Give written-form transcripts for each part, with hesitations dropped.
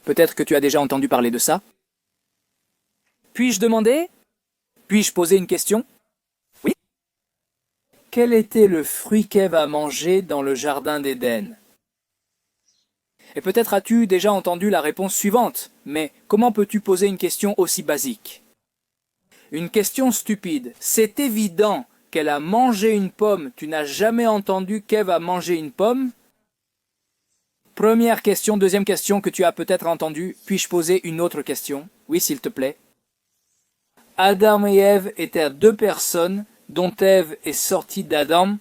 Peut-être que tu as déjà entendu parler de ça. Puis-je demander? Puis-je poser une question? Oui. Quel était le fruit qu'Ève a mangé dans le jardin d'Éden? Et peut-être as-tu déjà entendu la réponse suivante, mais comment peux-tu poser une question aussi basique? Une question stupide. C'est évident qu'elle a mangé une pomme. Tu n'as jamais entendu qu'Ève a mangé une pomme? Première question, deuxième question que tu as peut-être entendue. Puis-je poser une autre question? Oui, s'il te plaît. Adam et Ève étaient deux personnes dont Ève est sortie d'Adam,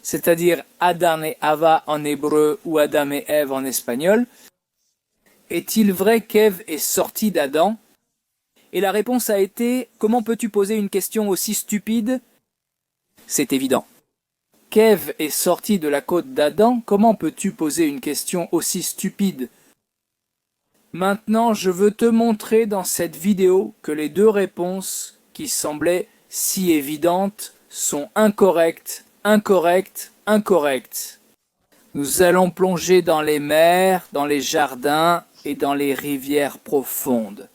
c'est-à-dire Adam et Ava en hébreu ou Adam et Ève en espagnol. Est-il vrai qu'Ève est sortie d'Adam? Et la réponse a été: comment peux-tu poser une question aussi stupide? C'est évident. Qu'Ève est sortie de la côte d'Adam, comment peux-tu poser une question aussi stupide? Maintenant, je veux te montrer dans cette vidéo que les deux réponses qui semblaient si évidentes sont incorrectes, incorrectes, incorrectes. Nous allons plonger dans les mers, dans les jardins et dans les rivières profondes.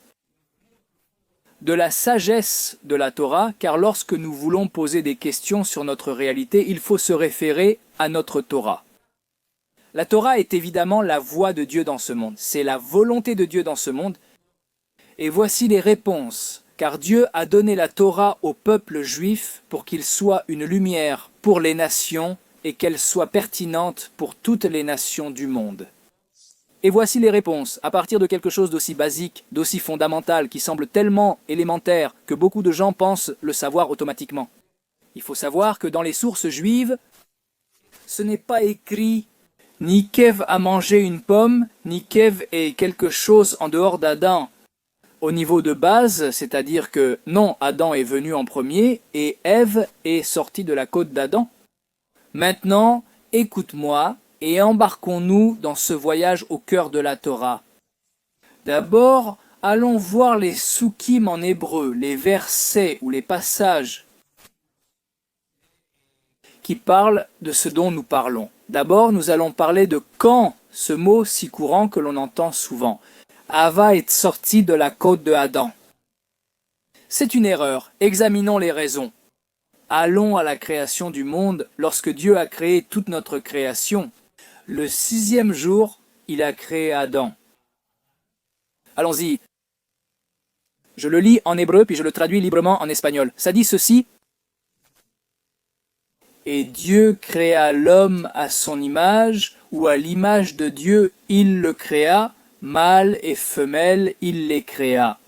De la sagesse de la Torah, car lorsque nous voulons poser des questions sur notre réalité, il faut se référer à notre Torah. La Torah est évidemment la voix de Dieu dans ce monde, c'est la volonté de Dieu dans ce monde. Et voici les réponses, car Dieu a donné la Torah au peuple juif pour qu'il soit une lumière pour les nations et qu'elle soit pertinente pour toutes les nations du monde. Et voici les réponses, à partir de quelque chose d'aussi basique, d'aussi fondamental, qui semble tellement élémentaire que beaucoup de gens pensent le savoir automatiquement. Il faut savoir que dans les sources juives, ce n'est pas écrit ni qu'Ève a mangé une pomme, ni qu'Ève est quelque chose en dehors d'Adam. Au niveau de base, c'est-à-dire que non, Adam est venu en premier et Ève est sortie de la côte d'Adam. Maintenant, écoute-moi et embarquons-nous dans ce voyage au cœur de la Torah. D'abord, allons voir les psukim en hébreu, les versets ou les passages qui parlent de ce dont nous parlons. D'abord, nous allons parler de quand, ce mot si courant que l'on entend souvent. Ava est sortie de la côte de Adam. C'est une erreur. Examinons les raisons. Allons à la création du monde. Lorsque Dieu a créé toute notre création, le 6e jour, il a créé Adam. Allons-y. Je le lis en hébreu puis je le traduis librement en espagnol. Ça dit ceci. Et Dieu créa l'homme à son image, ou à l'image de Dieu, il le créa, mâle et femelle, il les créa.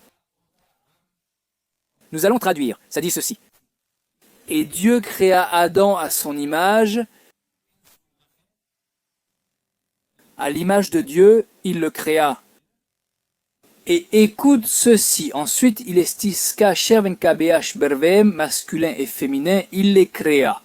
Nous allons traduire, ça dit ceci. Et Dieu créa Adam à son image, à l'image de Dieu, il le créa. Et écoute ceci, ensuite il estiska chervenka beach bervem, masculin et féminin, il les créa.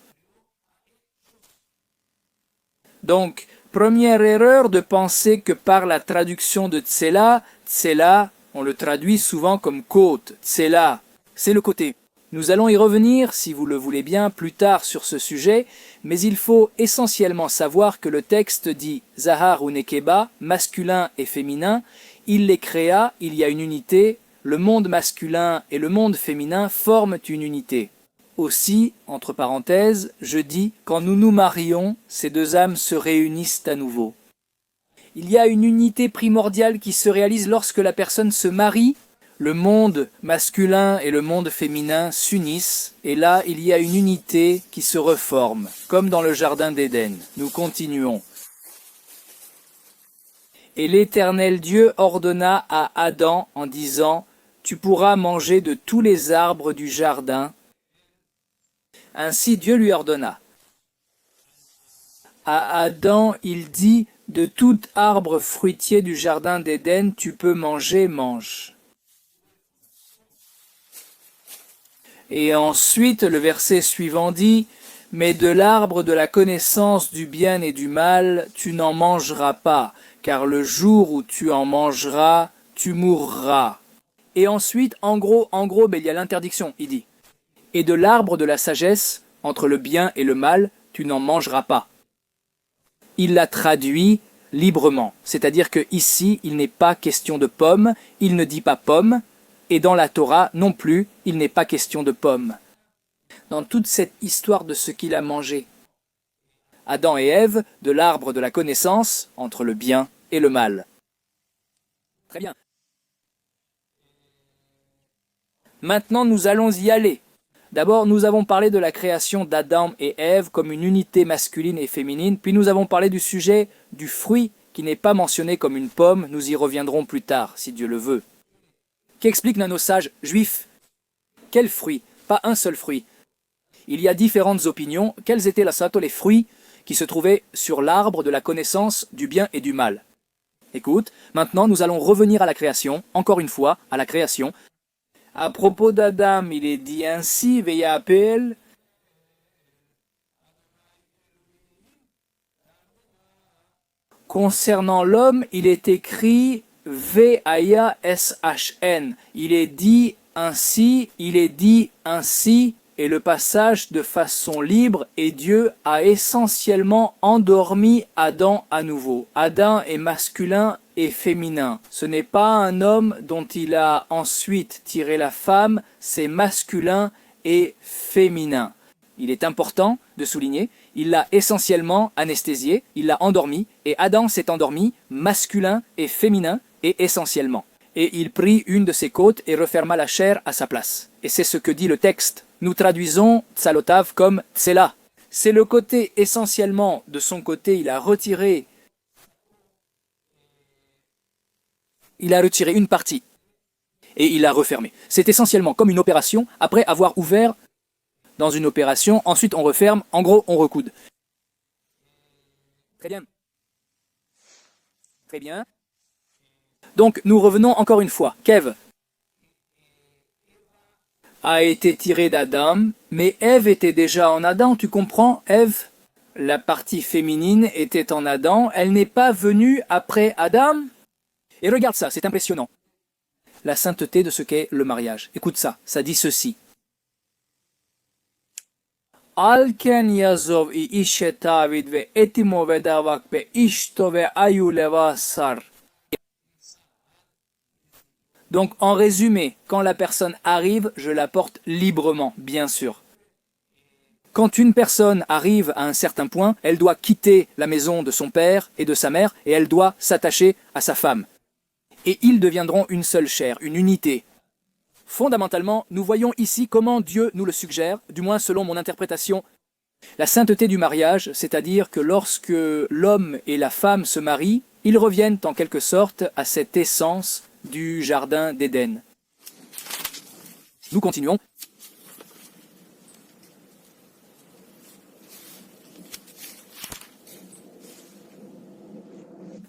Donc, première erreur de penser que par la traduction de tsela, tsela, on le traduit souvent comme côte, tsela, c'est le côté. Nous allons y revenir, si vous le voulez bien, plus tard sur ce sujet, mais il faut essentiellement savoir que le texte dit Zahar ou Nekeba, masculin et féminin, il les créa, il y a une unité, le monde masculin et le monde féminin forment une unité. Aussi, entre parenthèses, je dis, quand nous nous marions, ces deux âmes se réunissent à nouveau. Il y a une unité primordiale qui se réalise lorsque la personne se marie, le monde masculin et le monde féminin s'unissent, et là, il y a une unité qui se reforme, comme dans le jardin d'Éden. Nous continuons. Et l'Éternel Dieu ordonna à Adam en disant, « Tu pourras manger de tous les arbres du jardin. » Ainsi Dieu lui ordonna. À Adam, il dit, « De tout arbre fruitier du jardin d'Éden, tu peux manger, mange. » Et ensuite, le verset suivant dit, « Mais de l'arbre de la connaissance du bien et du mal, tu n'en mangeras pas, car le jour où tu en mangeras, tu mourras. » Et ensuite, en gros, il y a l'interdiction, il dit. Et de l'arbre de la sagesse, entre le bien et le mal, tu n'en mangeras pas. Il l'a traduit, librement. C'est-à-dire que ici, il n'est pas question de pomme, il ne dit pas pomme, et dans la Torah non plus, il n'est pas question de pomme. Dans toute cette histoire de ce qu'il a mangé, Adam et Ève, de l'arbre de la connaissance entre le bien et le mal. Très bien. Maintenant, nous allons y aller. D'abord, nous avons parlé de la création d'Adam et Ève comme une unité masculine et féminine, puis nous avons parlé du sujet du fruit qui n'est pas mentionné comme une pomme, nous y reviendrons plus tard, si Dieu le veut. Qu'expliquent nos sages juifs? Quel fruit? Pas un seul fruit. Il y a différentes opinions. Quels étaient les fruits qui se trouvaient sur l'arbre de la connaissance du bien et du mal? Écoute, maintenant nous allons revenir à la création, encore une fois, à la création. À propos d'Adam, il est dit ainsi, Veyapel. Concernant l'homme, il est écrit V-A-Y-S-H-N. Il est dit ainsi, et le passage de façon libre, et Dieu a essentiellement endormi Adam à nouveau. Adam est masculin et féminin. Ce n'est pas un homme dont il a ensuite tiré la femme, c'est masculin et féminin. Il est important de souligner, il l'a essentiellement anesthésié, il l'a endormi, et Adam s'est endormi masculin et féminin et essentiellement. Et il prit une de ses côtes et referma la chair à sa place. Et c'est ce que dit le texte. Nous traduisons Tsalotav comme Tsela. C'est le côté essentiellement, de son côté, il a retiré une partie et il l'a refermé. C'est essentiellement comme une opération, après avoir ouvert dans une opération, ensuite on referme, en gros on recoude. Très bien. Très bien. Donc nous revenons encore une fois. Kev a été tiré d'Adam, mais Ève était déjà en Adam, tu comprends, Ève? La partie féminine était en Adam, elle n'est pas venue après Adam? Et regarde ça, c'est impressionnant. La sainteté de ce qu'est le mariage. Écoute ça, ça dit ceci. Alken yazov I ishetavid ve etimo vedavak be ishto ve ayuleva sar. Donc, en résumé, quand la personne arrive, je la porte librement, bien sûr. Quand une personne arrive à un certain point, elle doit quitter la maison de son père et de sa mère, et elle doit s'attacher à sa femme. Et ils deviendront une seule chair, une unité. Fondamentalement, nous voyons ici comment Dieu nous le suggère, du moins selon mon interprétation. La sainteté du mariage, c'est-à-dire que lorsque l'homme et la femme se marient, ils reviennent en quelque sorte à cette essence du jardin d'Éden. Nous continuons.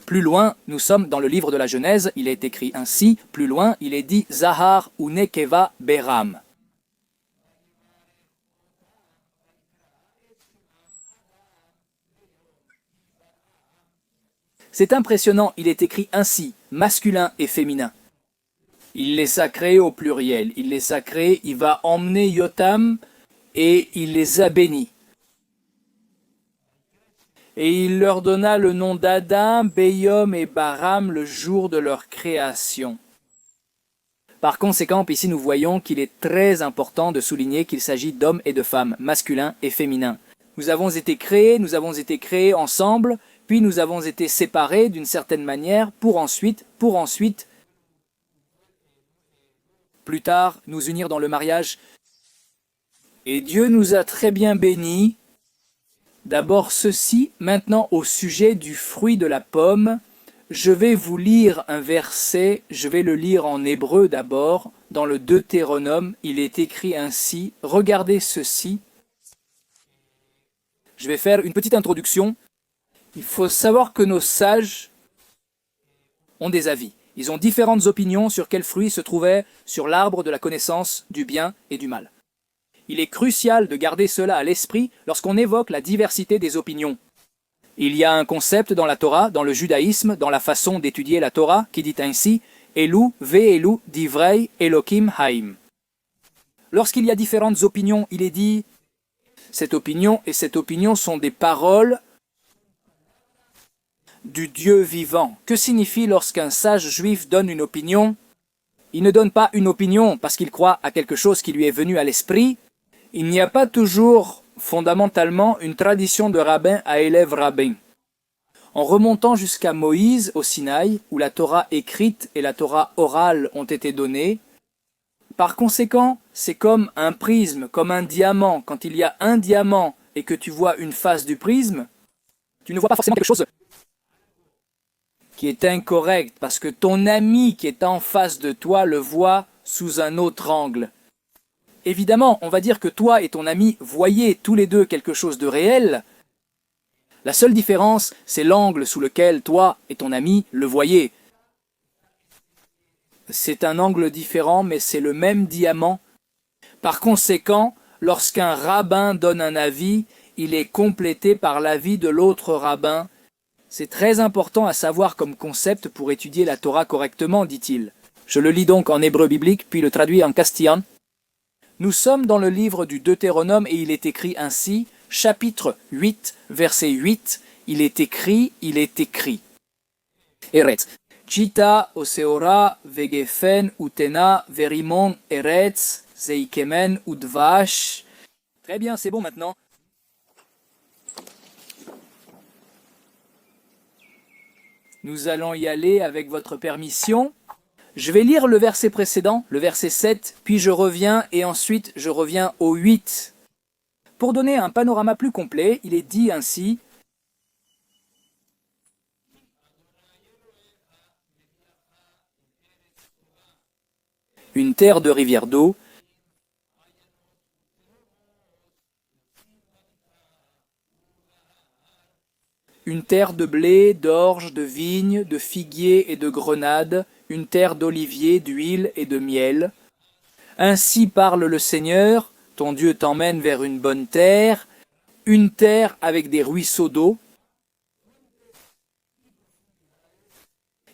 Plus loin, nous sommes dans le livre de la Genèse, il est écrit ainsi, plus loin, il est dit Zahar ou Nekeva Beram. C'est impressionnant, il est écrit ainsi, masculin et féminin. Il les a créés au pluriel, il les a créés, il va emmener Yotam et il les a bénis. Et il leur donna le nom d'Adam, Beyom et Baram le jour de leur création. Par conséquent, ici nous voyons qu'il est très important de souligner qu'il s'agit d'hommes et de femmes, masculins et féminins. Nous avons été créés ensemble, puis nous avons été séparés d'une certaine manière pour ensuite, plus tard, nous unir dans le mariage. Et Dieu nous a très bien bénis. D'abord ceci, maintenant au sujet du fruit de la pomme, je vais vous lire un verset, je vais le lire en hébreu d'abord, dans le Deutéronome, il est écrit ainsi, regardez ceci. Je vais faire une petite introduction. Il faut savoir que nos sages ont des avis. Ils ont différentes opinions sur quel fruit se trouvait sur l'arbre de la connaissance du bien et du mal. Il est crucial de garder cela à l'esprit lorsqu'on évoque la diversité des opinions. Il y a un concept dans la Torah, dans le judaïsme, dans la façon d'étudier la Torah, qui dit ainsi « Elu ve'elu divrei Elokim haim ». Lorsqu'il y a différentes opinions, il est dit « Cette opinion et cette opinion sont des paroles du Dieu vivant. Que signifie lorsqu'un sage juif donne une opinion? Il ne donne pas une opinion parce qu'il croit à quelque chose qui lui est venu à l'esprit. Il n'y a pas toujours fondamentalement une tradition de rabbin à élève rabbin. En remontant jusqu'à Moïse au Sinaï, où la Torah écrite et la Torah orale ont été données, par conséquent, c'est comme un prisme, comme un diamant. Quand il y a un diamant et que tu vois une face du prisme, tu ne vois pas forcément quelque chose qui est incorrect, parce que ton ami qui est en face de toi le voit sous un autre angle. Évidemment, on va dire que toi et ton ami voyez tous les deux quelque chose de réel. La seule différence, c'est l'angle sous lequel toi et ton ami le voyez. C'est un angle différent, mais c'est le même diamant. Par conséquent, lorsqu'un rabbin donne un avis, il est complété par l'avis de l'autre rabbin. C'est très important à savoir comme concept pour étudier la Torah correctement, dit-il. Je le lis donc en hébreu biblique, puis le traduis en castillan. Nous sommes dans le livre du Deutéronome et il est écrit ainsi, chapitre 8, verset 8, il est écrit. Eretz. Chita oseora vegefen utena verimon eretz zeikemen udvash. Très bien, c'est bon maintenant. Nous allons y aller avec votre permission. Je vais lire le verset précédent, le verset 7, puis je reviens et ensuite je reviens au 8. Pour donner un panorama plus complet, il est dit ainsi: une terre de rivières d'eau, une terre de blé, d'orge, de vigne, de figuier et de grenade, une terre d'olivier, d'huile et de miel. Ainsi parle le Seigneur, ton Dieu t'emmène vers une bonne terre, une terre avec des ruisseaux d'eau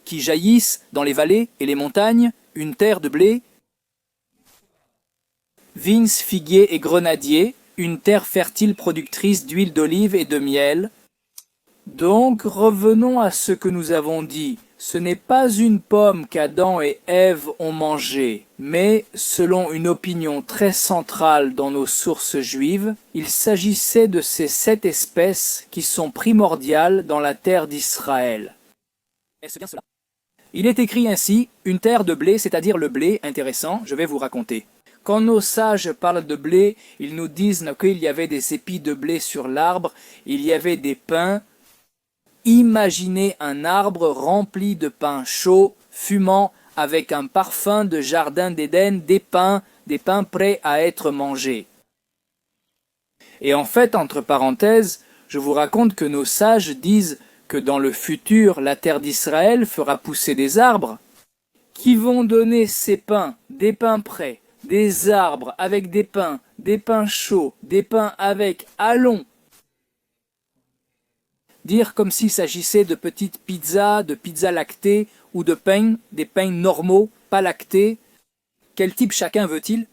qui jaillissent dans les vallées et les montagnes, une terre de blé, vignes, figuiers et grenadiers, une terre fertile productrice d'huile d'olive et de miel. Donc revenons à ce que nous avons dit. Ce n'est pas une pomme qu'Adam et Ève ont mangée, mais, selon une opinion très centrale dans nos sources juives, il s'agissait de ces 7 espèces qui sont primordiales dans la terre d'Israël. Est-ce bien cela? Il est écrit ainsi, une terre de blé, c'est-à-dire le blé, intéressant, je vais vous raconter. Quand nos sages parlent de blé, ils nous disent qu'il y avait des épis de blé sur l'arbre, il y avait des pins. Imaginez un arbre rempli de pain chaud, fumant, avec un parfum de jardin d'Éden, des pains prêts à être mangés. Et en fait, entre parenthèses, je vous raconte que nos sages disent que dans le futur, la terre d'Israël fera pousser des arbres qui vont donner ces pains, des pains prêts, des arbres avec des pains chauds, des pains avec, allons, dire comme s'il s'agissait de petites pizzas, de pizzas lactées ou de pains, des pains normaux, pas lactés. Quel type chacun veut-il?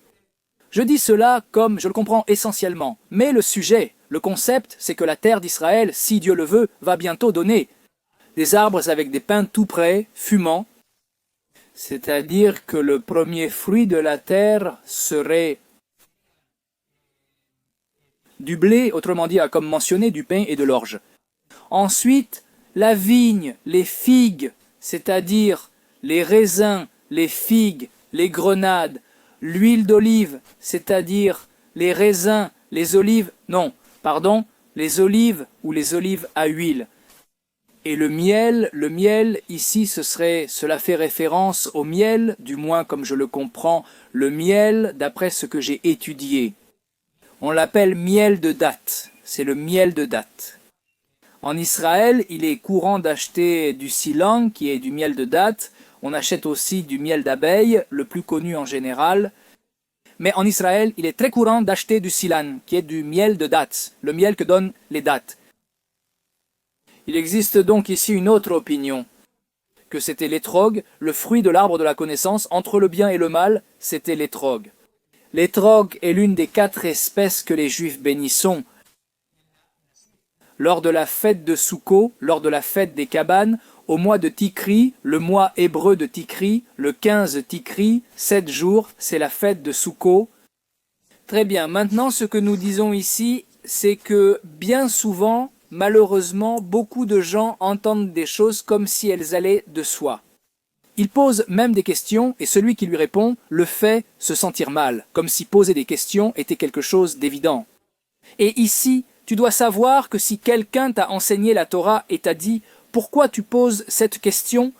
Je dis cela comme je le comprends essentiellement, mais le sujet, le concept, c'est que la terre d'Israël, si Dieu le veut, va bientôt donner des arbres avec des pins tout prêts, fumants, c'est-à-dire que le premier fruit de la terre serait du blé, autrement dit, comme mentionné, du pain et de l'orge. Ensuite, la vigne, les figues, c'est-à-dire les raisins, les figues, les grenades, l'huile d'olive, c'est-à-dire les raisins, les olives, les olives ou les olives à huile. Et le miel, ici, cela fait référence au miel, du moins comme je le comprends, le miel d'après ce que j'ai étudié. On l'appelle miel de date, c'est le miel de date. En Israël, il est courant d'acheter du silang, qui est du miel de date. On achète aussi du miel d'abeille, le plus connu en général. Mais en Israël, il est très courant d'acheter du silan, qui est du miel de date, le miel que donnent les dattes. Il existe donc ici une autre opinion, que c'était l'étrog, le fruit de l'arbre de la connaissance, entre le bien et le mal, c'était l'étrog. L'étrog est l'une des 4 espèces que les Juifs bénissons. lors de la fête de Souko, lors de la fête des cabanes, au mois de Tikri, le mois hébreu de Tikri, le 15 Tikri, 7 jours, c'est la fête de Souko. Très bien, maintenant ce que nous disons ici, c'est que bien souvent, malheureusement, beaucoup de gens entendent des choses comme si elles allaient de soi. Il pose même des questions et celui qui lui répond le fait se sentir mal, comme si poser des questions était quelque chose d'évident. Et ici, tu dois savoir que si quelqu'un t'a enseigné la Torah et t'a dit « Pourquoi tu poses cette question ?»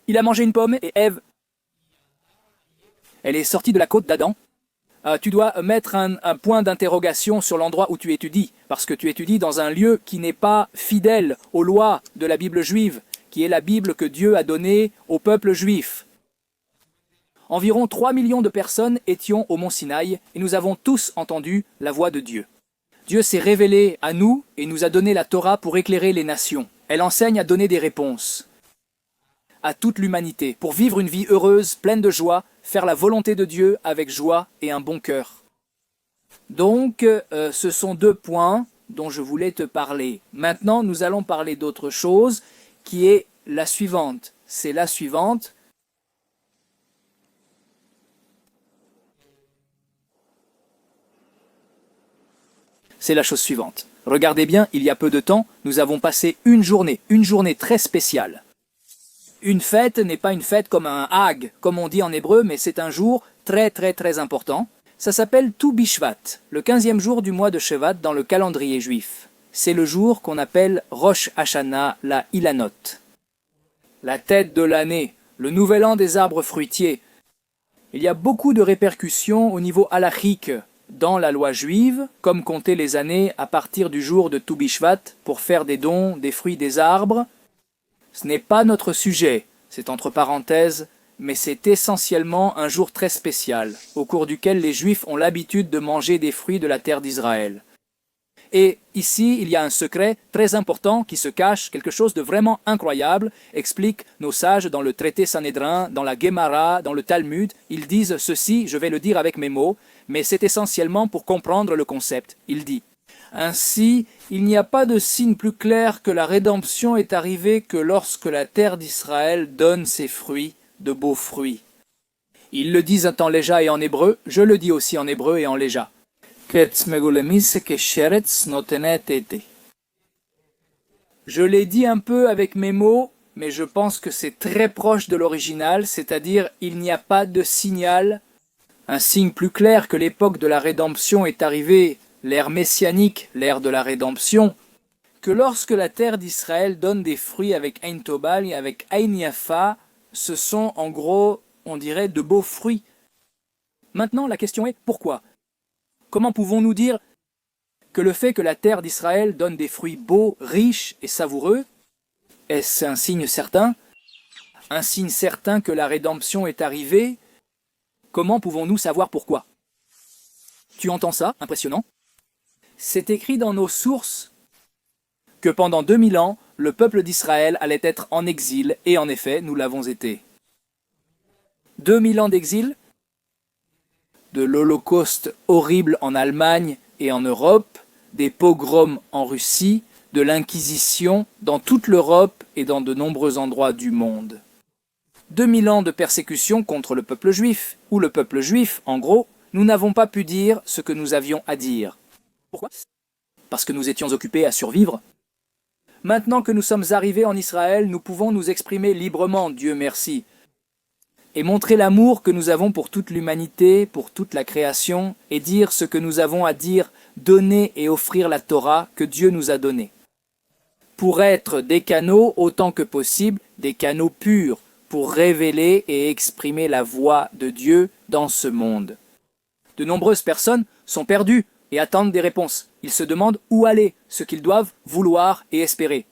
Il a mangé une pomme et Ève, elle est sortie de la côte d'Adam. Tu dois mettre un point d'interrogation sur l'endroit où tu étudies, parce que tu étudies dans un lieu qui n'est pas fidèle aux lois de la Bible juive, qui est la Bible que Dieu a donnée au peuple juif. Environ 3 millions de personnes étions au mont Sinaï et nous avons tous entendu la voix de Dieu. Dieu s'est révélé à nous et nous a donné la Torah pour éclairer les nations. Elle enseigne à donner des réponses à toute l'humanité, pour vivre une vie heureuse, pleine de joie, faire la volonté de Dieu avec joie et un bon cœur. Donc, ce sont 2 points dont je voulais te parler. Maintenant, nous allons parler d'autre chose, qui est la suivante. C'est la suivante. C'est la chose suivante. Regardez bien, il y a peu de temps, nous avons passé une journée très spéciale. Une fête n'est pas une fête comme un Hag, comme on dit en hébreu, mais c'est un jour très important. Ça s'appelle Tu Bishvat, le 15e jour du mois de Shevat dans le calendrier juif. C'est le jour qu'on appelle Rosh Hashanah, la Ilanot. La tête de l'année, le nouvel an des arbres fruitiers. Il y a beaucoup de répercussions au niveau halachique dans la loi juive, comme compter les années à partir du jour de Tu Bishvat pour faire des dons des fruits des arbres. Ce n'est pas notre sujet, c'est entre parenthèses, mais c'est essentiellement un jour très spécial, au cours duquel les Juifs ont l'habitude de manger des fruits de la terre d'Israël. Et ici, il y a un secret très important qui se cache, quelque chose de vraiment incroyable, expliquent nos sages dans le traité Sanhédrin, dans la Gemara, dans le Talmud. Ils disent ceci, je vais le dire avec mes mots, mais c'est essentiellement pour comprendre le concept. Il dit « Ainsi, il n'y a pas de signe plus clair que la rédemption est arrivée que lorsque la terre d'Israël donne ses fruits, de beaux fruits. » Ils le disent en léja et en hébreu, je le dis aussi en hébreu et en léja. Je l'ai dit un peu avec mes mots, mais je pense que c'est très proche de l'original, c'est-à-dire il n'y a pas de signal. Un signe plus clair que l'époque de la rédemption est arrivée, l'ère messianique, l'ère de la rédemption, que lorsque la terre d'Israël donne des fruits avec Ein Tobal et avec Ein Yafa, ce sont en gros, on dirait, de beaux fruits. Maintenant, la question est pourquoi ? Comment pouvons-nous dire que le fait que la terre d'Israël donne des fruits beaux, riches et savoureux, est-ce un signe certain ? Un signe certain que la rédemption est arrivée ? Comment pouvons-nous savoir pourquoi ? Tu entends ça ? Impressionnant. C'est écrit dans nos sources que pendant 2000 ans, le peuple d'Israël allait être en exil, et en effet, nous l'avons été. 2000 ans d'exil, de l'Holocauste horrible en Allemagne et en Europe, des pogroms en Russie, de l'Inquisition dans toute l'Europe et dans de nombreux endroits du monde. 2000 ans de persécution contre le peuple juif, ou le peuple juif, en gros, nous n'avons pas pu dire ce que nous avions à dire. Pourquoi ? Parce que nous étions occupés à survivre. Maintenant que nous sommes arrivés en Israël, nous pouvons nous exprimer librement, Dieu merci, et montrer l'amour que nous avons pour toute l'humanité, pour toute la création, et dire ce que nous avons à dire, donner et offrir la Torah que Dieu nous a donnée. Pour être des canaux, autant que possible, des canaux purs, pour révéler et exprimer la voix de Dieu dans ce monde. De nombreuses personnes sont perdues et attendent des réponses. Ils se demandent où aller, ce qu'ils doivent vouloir et espérer.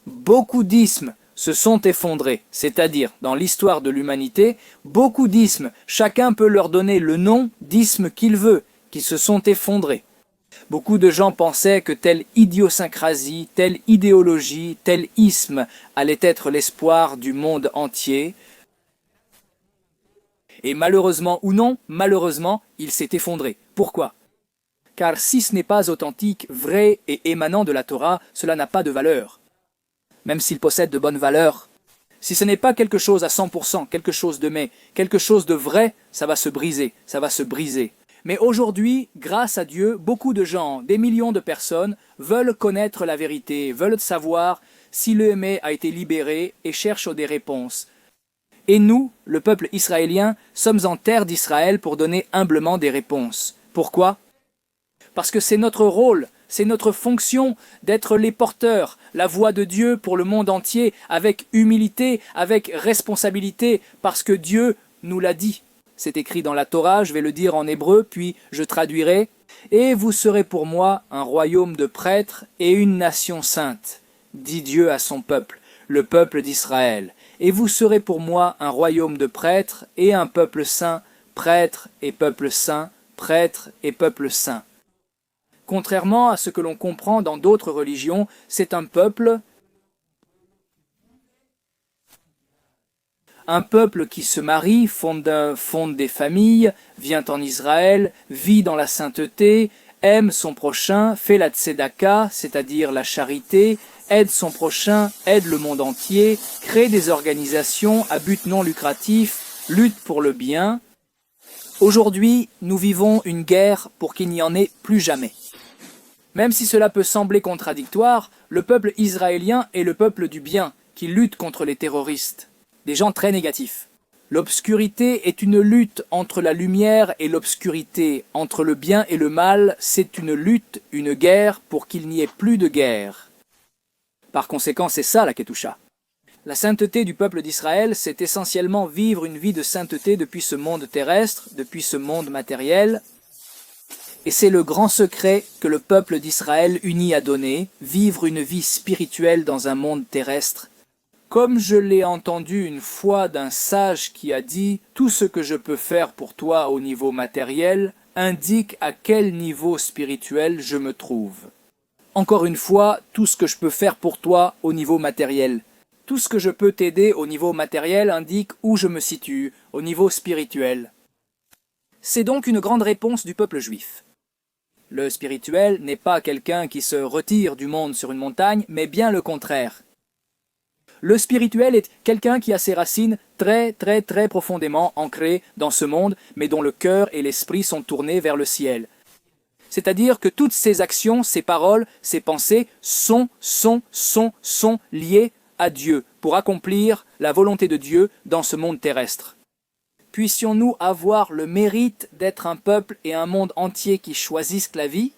Beaucoup d'ismes se sont effondrés, c'est-à-dire, dans l'histoire de l'humanité, beaucoup d'ismes, chacun peut leur donner le nom d'isme qu'il veut, qui se sont effondrés. Beaucoup de gens pensaient que telle idiosyncrasie, telle idéologie, tel isme allait être l'espoir du monde entier. Et malheureusement ou non, malheureusement, il s'est effondré. Pourquoi ? car si ce n'est pas authentique, vrai et émanant de la Torah, cela n'a pas de valeur. Même s'il possède de bonnes valeurs, si ce n'est pas quelque chose à 100%, quelque chose de vrai, ça va se briser, ça va se briser. Mais aujourd'hui, grâce à Dieu, beaucoup de gens, des millions de personnes, veulent connaître la vérité, veulent savoir si le Hémé a été libéré et cherchent des réponses. Et nous, le peuple israélien, sommes en terre d'Israël pour donner humblement des réponses. Pourquoi ? Parce que c'est notre rôle, c'est notre fonction d'être les porteurs, la voix de Dieu pour le monde entier, avec humilité, avec responsabilité, parce que Dieu nous l'a dit. C'est écrit dans la Torah, je vais le dire en hébreu, puis je traduirai. « Et vous serez pour moi un royaume de prêtres et une nation sainte, dit Dieu à son peuple, le peuple d'Israël. Et vous serez pour moi un royaume de prêtres et un peuple saint, prêtres et peuple saint, prêtres et peuple saint. » Contrairement à ce que l'on comprend dans d'autres religions, c'est un peuple qui se marie, fonde des familles, vient en Israël, vit dans la sainteté, aime son prochain, fait la tzedaka, c'est-à-dire la charité, aide son prochain, aide le monde entier, crée des organisations à but non lucratif, lutte pour le bien. Aujourd'hui, nous vivons une guerre pour qu'il n'y en ait plus jamais. Même si cela peut sembler contradictoire, le peuple israélien est le peuple du bien, qui lutte contre les terroristes, des gens très négatifs. L'obscurité est une lutte entre la lumière et l'obscurité, entre le bien et le mal, c'est une lutte, une guerre pour qu'il n'y ait plus de guerre. Par conséquent, c'est ça la Ketoucha. La sainteté du peuple d'Israël, c'est essentiellement vivre une vie de sainteté depuis ce monde terrestre, depuis ce monde matériel. Et c'est le grand secret que le peuple d'Israël uni a donné, vivre une vie spirituelle dans un monde terrestre. Comme je l'ai entendu une fois d'un sage qui a dit « Tout ce que je peux faire pour toi au niveau matériel indique à quel niveau spirituel je me trouve. » Encore une fois, tout ce que je peux faire pour toi au niveau matériel. Tout ce que je peux t'aider au niveau matériel indique où je me situe, au niveau spirituel. C'est donc une grande réponse du peuple juif. Le spirituel n'est pas quelqu'un qui se retire du monde sur une montagne, mais bien le contraire. Le spirituel est quelqu'un qui a ses racines très profondément ancrées dans ce monde, mais dont le cœur et l'esprit sont tournés vers le ciel. C'est-à-dire que toutes ses actions, ses paroles, ses pensées sont liées à Dieu, pour accomplir la volonté de Dieu dans ce monde terrestre. Puissions-nous avoir le mérite d'être un peuple et un monde entier qui choisissent la vie,